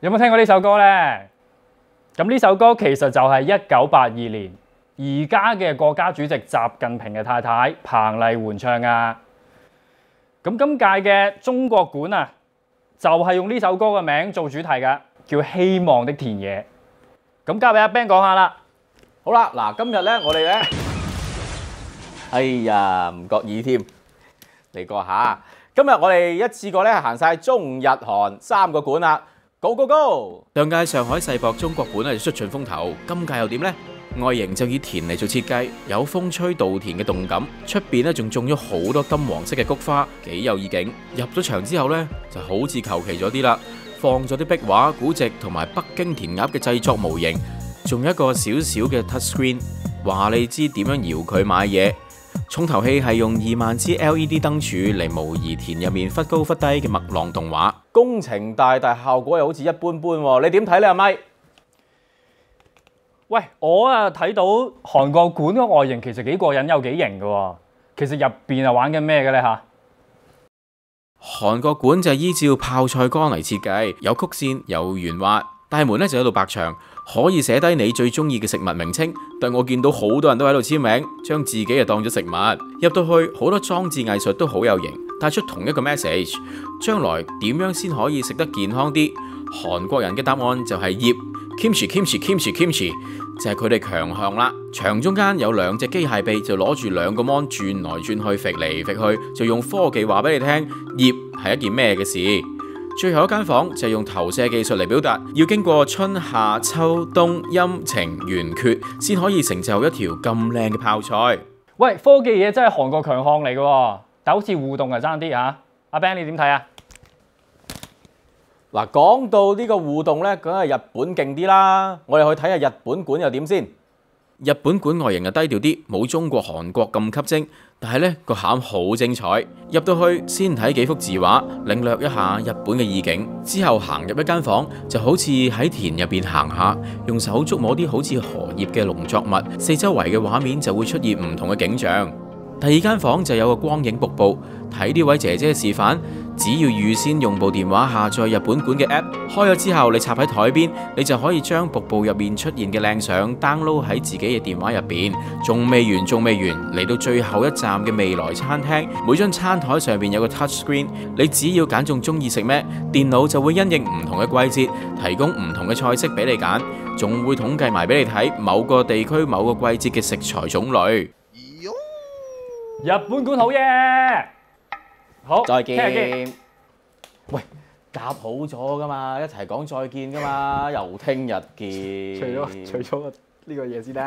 有冇聽過呢首歌呢？咁呢首歌其實就係1982年而家嘅國家主席習近平嘅太太彭麗媛唱噶。咁今屆嘅中國館啊，就係用呢首歌嘅名做主題嘅，叫《希望的田野》。咁交俾阿 Ben 講下啦。好啦，嗱，今日咧我哋咧，哎呀，唔覺意添嚟過下。今日我哋一次過咧行晒中日韓3個館啦 ，Go Go Go！上屆上海世博中國館就出盡風頭，今屆又點呢？外形就以田嚟做設計，有風吹稻田嘅動感，出邊咧仲種咗好多金黃色嘅菊花，幾有意境。入咗場之後呢，就好似求其咗啲啦，放咗啲壁畫、古籍同埋北京填鴨嘅製作模型，仲有一個小小嘅 touch screen， 話你知點樣搖佢買嘢。重頭戲係用2萬支 LED 燈柱嚟模擬田入面忽高忽低嘅麥浪動畫，工程大，但效果又好似一般般喎。你點睇呢？阿咪？喂，我啊睇到韓國館嘅外形其實幾過癮，又幾型嘅喎。其實入邊啊玩緊咩嘅呢？嚇？韓國館就係依照泡菜缸嚟設計，有曲線有圓滑，大門咧就喺度白牆，可以寫低你最中意嘅食物名稱。但我見到好多人都喺度簽名，將自己就當咗食物。入到去好多裝置藝術都好有型，帶出同一個 message： 將來點樣先可以食得健康啲？韓國人嘅答案就係醃 kimchi kimchi kimchi kimchi， 就係佢哋強項啦。牆中間有2隻機械臂，就攞住2個 mon 轉來轉去，揈嚟揈去，就用科技話俾你聽，醃係一件咩嘅事。最後一間房就係用投射技術嚟表達，要經過春夏秋冬陰晴圓缺，先可以成就一條咁靚嘅泡菜。喂，科技嘢真係韓國強項嚟嘅喎，但好似互動啊爭啲嚇。阿 Ben 你點睇啊？嗱，講到呢個互動呢，梗係日本勁啲啦。我哋去睇下日本館又點先。日本館外形就低調啲，冇中國韓國咁吸睛，但係呢個餡好精彩。入到去先睇幾幅字畫，領略一下日本嘅意境，之後行入一間房，就好似喺田入邊行下，用手觸摸啲好似荷葉嘅農作物，四周圍嘅畫面就會出現唔同嘅景象。第2間房就有個光影瀑布，睇呢位姐姐示範，只要預先用部電話下載日本館嘅 app， 開咗之後你插喺台邊，你就可以將瀑布入面出現嘅靚相 download 喺自己嘅電話入邊。仲未完，嚟到最後一站嘅未來餐廳，每張餐台上邊有個 touch screen， 你只要揀中中意食咩，電腦就會因應唔同嘅季節提供唔同嘅菜式俾你揀，仲會統計埋俾你睇某個地區某個季節嘅食材種類。日本館好嘢，好，再見。聽日見。喂，夾好咗噶嘛，一齊講再見噶嘛，又聽日見。除咗呢個嘢先啦。